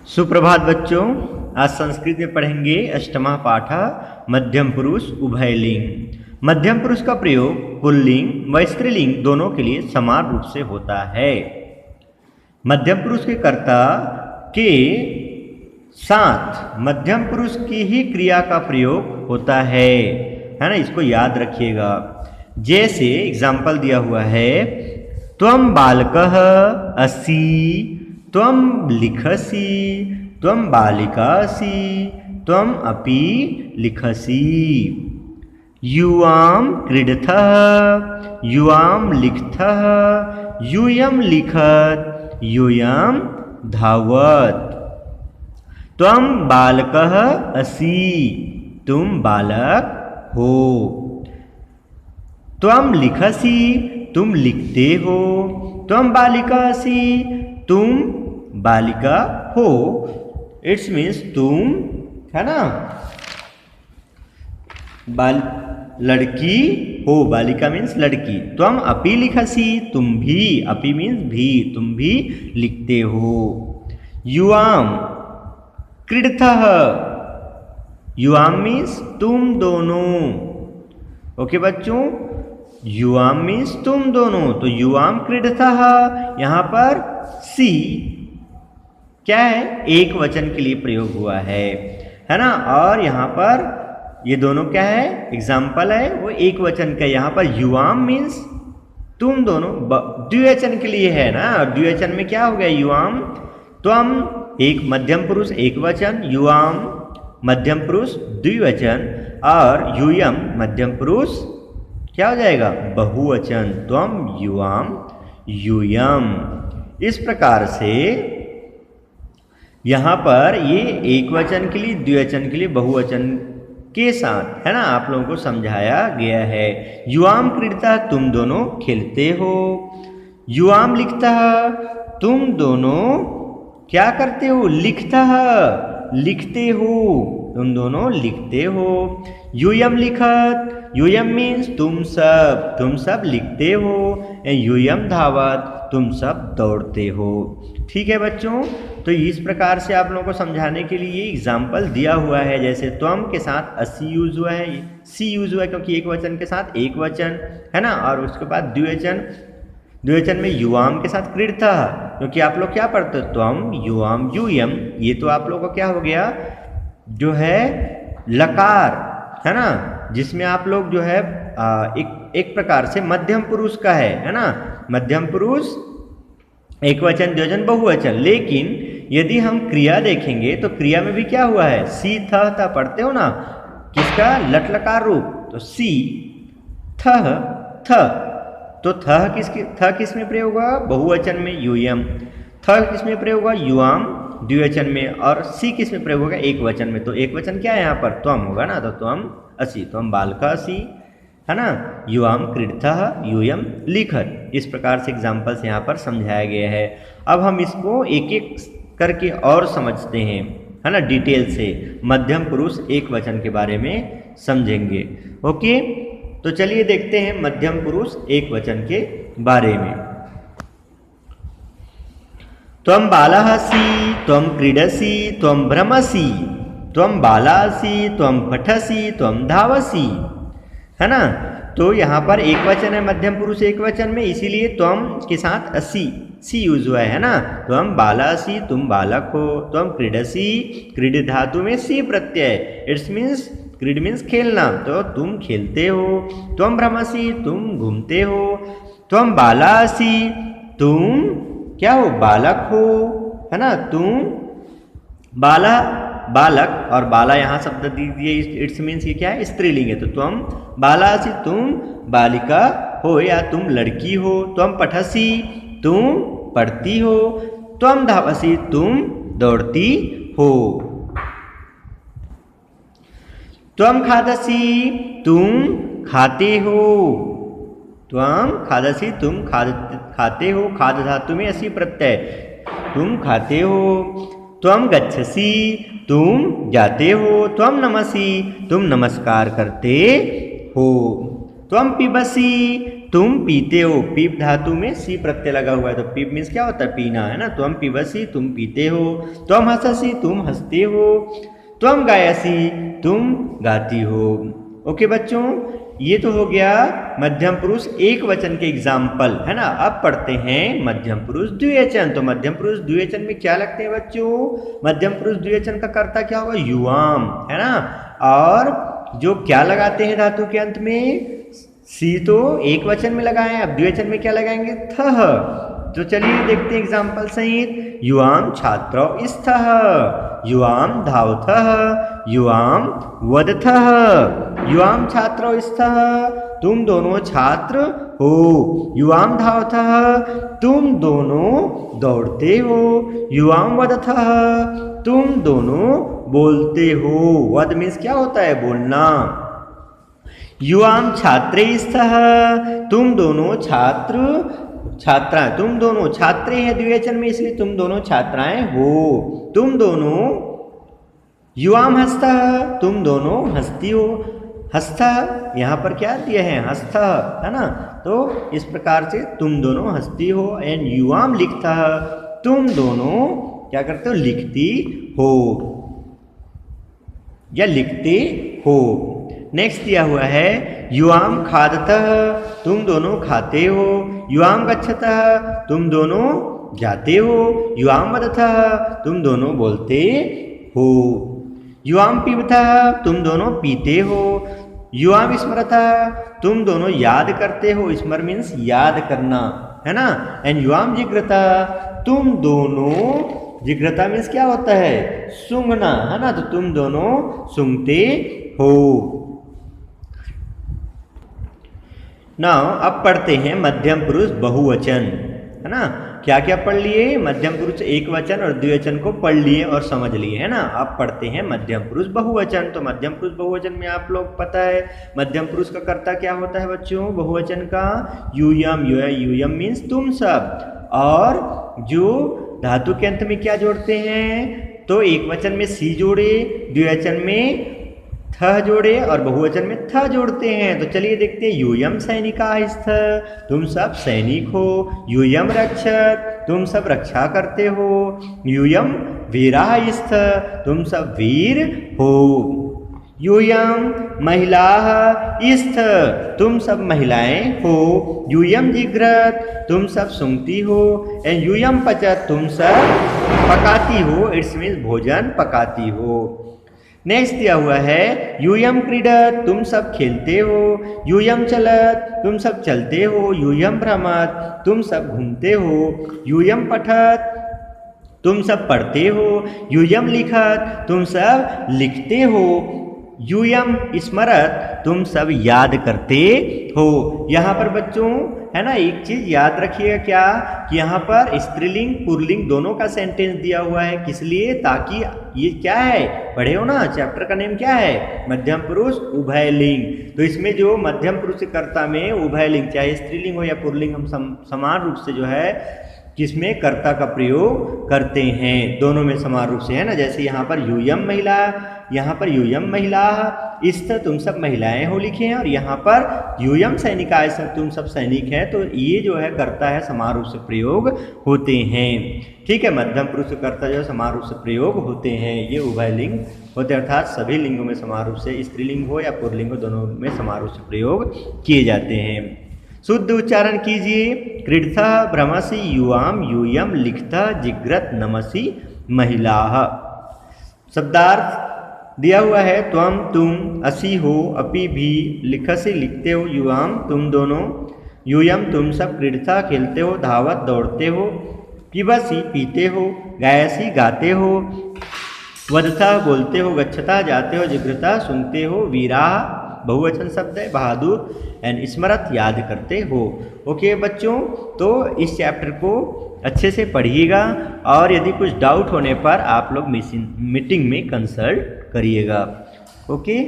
सुप्रभात बच्चों, आज संस्कृत में पढ़ेंगे अष्टमा पाठ मध्यम पुरुष उभयलिंग। मध्यम पुरुष का प्रयोग पुल्लिंग व स्त्रीलिंग दोनों के लिए समान रूप से होता है। मध्यम पुरुष के कर्ता के साथ मध्यम पुरुष की ही क्रिया का प्रयोग होता है ना, इसको याद रखिएगा। जैसे एग्जाम्पल दिया हुआ है, त्वं बालकः असि, त्वं लिखसि, त्वं बालिकासि, त्वं अपि लिखसि। युवां क्रीडथः, युवां लिखथः, यूयं लिखत्, यूयं धावत्। त्वं बालकः असि, तुम बालक हो। त्वं लिखसि, तुम लिखते हो। त्वं बालिकासि, तुम बालिका हो। इट्स मीन्स तुम, है ना, लड़की हो। बालिका मीन्स लड़की। त्वं अपि लिखसि, तुम भी, अपि मीन्स भी, तुम भी लिखते हो। युवां क्रीडथः, युवां मीन्स तुम दोनों। ओके बच्चों, युवां मीन्स तुम दोनों। तो युवां क्रीडथः, यहाँ पर सी क्या है, एक वचन के लिए प्रयोग हुआ है ना। और यहाँ पर ये दोनों क्या है, एग्जाम्पल है, वो एक वचन का। यहाँ पर युवां मीन्स तुम दोनों द्विवचन के लिए है ना। द्विवचन में क्या हो गया, युवां। त्वं एक मध्यम पुरुष एक वचन, युवां मध्यम पुरुष द्विवचन, और यूयम मध्यम पुरुष क्या हो जाएगा, बहुवचन। त्वं युवां यूयम। इस प्रकार से यहाँ पर ये एक वचन के लिए, द्विवचन के लिए, बहुवचन के साथ, है ना, आप लोगों को समझाया गया है। युवां क्रीडता, तुम दोनों खेलते हो। युवां लिखता, तुम दोनों क्या करते हो, लिखता, लिखते हो, तुम दोनों लिखते हो। यूयम लिखत, यूयम मीन्स तुम सब लिखते हो। यूयम धावत, तुम सब दौड़ते हो। ठीक है बच्चों, तो इस प्रकार से आप लोगों को समझाने के लिए एग्जाम्पल दिया हुआ है। जैसे त्वं के साथ असि यूज हुआ है, सी यूज हुआ है क्योंकि एक वचन के साथ एक वचन, है ना। और उसके बाद द्विवचन, द्विवचन में युवां के साथ क्रीडता, क्योंकि आप लोग क्या पढ़ते हो, त्वं युवां यूयम। ये तो आप लोगों को क्या हो गया, जो है लकार, है ना, जिसमें आप लोग जो है एक प्रकार से मध्यम पुरुष का है ना। मध्यम पुरुष एक वचन द्विवचन बहुवचन। लेकिन यदि हम क्रिया देखेंगे तो क्रिया में भी क्या हुआ है, सी थ पढ़ते हो ना, किसका, लट लकार रूप। तो सी थ थ, तो थ किस में प्रयोग हुआ, बहुवचन में यूयम। थ किस में प्रयोग हुआ, युवां द्विवचन में। और सी किस में प्रयोग होगा, एक वचन में। तो एक वचन क्या है यहाँ पर, त्वं होगा ना। तो त्वं असि, त्वं बालकासि, है ना। युवां क्रीडथः, यूयं लिखत। इस प्रकार से एग्जाम्पल्स यहाँ पर समझाया गया है। अब हम इसको एक एक करके और समझते हैं, है ना, डिटेल से मध्यम पुरुष एक वचन के बारे में समझेंगे। ओके, तो चलिए देखते हैं मध्यम पुरुष एक वचन के बारे में। त्वं बालः असि, त्वं क्रीडसि, त्वं भ्रमसि, त्वं बाला असि, त्वं पठसि, त्वं धावसि, है ना। तो यहाँ पर एक वचन है, मध्यम पुरुष एक वचन में, इसीलिए त्वं के साथ असि, सी यूज हुआ है ना। त्वं बालासि, तुम बालक हो। त्वं क्रीडसि, क्रीड धातु में सी प्रत्यय, इट्स मीन्स क्रीड मीन्स खेलना, तो तुम खेलते हो। त्वं भ्रमसि, तुम घूमते हो। त्वं बालासि, तुम क्या हो, बालक हो, है ना। तुम बाला, बालक, और बाला यहाँ शब्द दीजिए, इट्स मीन्स ये क्या है, स्त्रीलिंग है। तो त्वं बालासि, तुम बालिका हो या तुम लड़की हो। त्वं पठसि, तुम पढ़ती हो। त्वं धावसि, तुम दौड़ती हो। त्वं खादसि, तुम खाते हो। त्वं खादसि, तुम खाते हो। खाद धातु में असि प्रत्यय, तुम खाते हो। त्वं गच्छसि, तुम जाते हो। त्वं नमसि, तुम नमस्कार करते हो। त्वं पिबसि, तुम पीते हो, पीप धातु में सी प्रत्यय लगा हुआ है, तो पीप मीन्स क्या होता है, पीना, है ना। त्वम पिबसी, तुम पीते हो। त्वम हंससी, तुम हंसते हो। त्वम गायसी, तुम गाती हो। ओके बच्चों, ये तो हो गया मध्यम पुरुष एक वचन के एग्जाम्पल, है ना। अब पढ़ते हैं मध्यम पुरुष द्विवचन। तो मध्यम पुरुष द्विवचन में क्या लगते हैं बच्चों, मध्यम पुरुष द्विवचन का कर्ता क्या होगा, युवाम, है ना। और जो क्या लगाते हैं धातु के अंत में, सी तो एक वचन में लगाए, अब द्विवचन में क्या लगाएंगे, थह। तो चलिए देखते हैं एग्जाम्पल सहित। युवाम छात्रौ स्थः, युवाम धावथः, युवाम वदथः। युवाम छात्रौ स्थः, तुम दोनों छात्र हो। युवाम धावथः, तुम दोनों दौड़ते हो। युवाम वदथः, तुम दोनों बोलते हो। वद मीन्स क्या होता है, बोलना। युवाम छात्रे स्तः, तुम दोनों छात्र छात्राएं, तुम दोनों छात्रे हैं द्विवचन में, इसलिए तुम दोनों छात्राएं हो। तुम दोनों युवाम हस्तः, तुम दोनों हंसती हो। हस्ता यहाँ पर क्या दिया है, हस्ता, है ना। तो इस प्रकार से तुम दोनों हंसती हो। एंड युवाम लिखता, तुम दोनों क्या करते हो, लिखती हो या लिखते हो। नेक्स्ट दिया हुआ है युवाम खादतः, तुम दोनों खाते हो। युवाम गच्छतः, तुम दोनों जाते हो। युवाम वदतः, तुम दोनों बोलते हो। युवाम पीबतः, तुम दोनों पीते हो। युवाम स्मरतः, तुम दोनों याद करते हो। स्मर मीन्स याद करना, है ना। एंड युवाम जिग्रतः, तुम दोनों, जिग्रता मीन्स क्या होता है, सूंघना, है ना। तो तुम दोनों सूंघते हो। नाउ अब पढ़ते हैं मध्यम पुरुष बहुवचन, है ना। क्या क्या पढ़ लिए, मध्यम पुरुष एक वचन और द्विवचन को पढ़ लिए और समझ लिए, है ना। अब पढ़ते हैं मध्यम पुरुष बहुवचन। तो मध्यम पुरुष बहुवचन में आप लोग पता है मध्यम पुरुष का कर्ता क्या होता है बच्चों, बहुवचन का यूयम। यूयम मीन्स तुम सब। और जो धातु के अंत में क्या जोड़ते हैं, तो एक वचन में सी जोड़े, द्विवचन में थ जोड़े और बहुवचन में थ जोड़ते हैं। तो चलिए देखते हैं। यूयम सैनिकास्थ, तुम सब सैनिक हो। यूयम रक्षक, तुम सब रक्षा करते हो। यूयम वीरास्थ, तुम सब वीर हो। यूयम महिलाः स्थ, तुम सब महिलाएं हो। यूयम जिघ्रत, तुम सब सूंघती हो। एंड यूयम पचत, तुम सब पकाती हो। इट्स मीन्स भोजन पकाती हो। नेक्स्ट दिया हुआ है यूयम क्रीडत, तुम सब खेलते हो। यूयम चलत, तुम सब चलते हो। यूयम भ्रमत, तुम सब घूमते हो। यूयम पठत, तुम सब पढ़ते हो। यूयम लिखत, तुम सब लिखते हो। यूयम स्मरत, तुम सब याद करते हो। यहाँ पर बच्चों, है ना, एक चीज याद रखिएगा क्या, कि यहाँ पर स्त्रीलिंग पुल्लिंग दोनों का सेंटेंस दिया हुआ है। किस लिए, ताकि ये क्या है, पढ़े हो ना, चैप्टर का नेम क्या है, मध्यम पुरुष उभयलिंग। तो इसमें जो मध्यम पुरुष कर्ता में उभयलिंग, चाहे स्त्रीलिंग हो या पुल्लिंग, हम समान रूप से जो है किसमें कर्ता का प्रयोग करते हैं, दोनों में समान रूप से, है ना। जैसे यहाँ पर यूयम महिला, यहाँ पर यूयम महिला स्थ, तुम सब महिलाएं हो लिखे हैं। और यहाँ पर यूयम सैनिका, तुम सब सैनिक हैं। तो ये जो है कर्ता है समान रूप से प्रयोग होते हैं। ठीक है, मध्यम पुरुष कर्ता जो है समान रूप से प्रयोग होते हैं। ये उभयलिंग होते हैं, अर्थात सभी लिंगों में समान रूप से, स्त्रीलिंग हो या पुल्लिंग हो, दोनों में समान रूप से प्रयोग किए जाते हैं। शुद्ध उच्चारण कीजिए। क्रीडथा भ्रमसि युवाम यूयम लिखता जिग्रत नमसि महिलाः। शब्दार्थ दिया हुआ है त्वम तुम, असि हो, अपि भी, लिखसि लिखते हो, युवाम तुम दोनों, यूयम तुम सब, क्रीडथा खेलते हो, धावत दौड़ते हो, पिबसि पीते हो, गायसि गाते हो, वदथा बोलते हो, गच्छता जाते हो, जिघ्रता सुनते हो, वीरा बहुवचन शब्द है, बहादुर, एंड स्मरत याद करते हो। ओके बच्चों, तो इस चैप्टर को अच्छे से पढ़िएगा और यदि कुछ डाउट होने पर आप लोग मीटिंग में कंसल्ट करिएगा। ओके।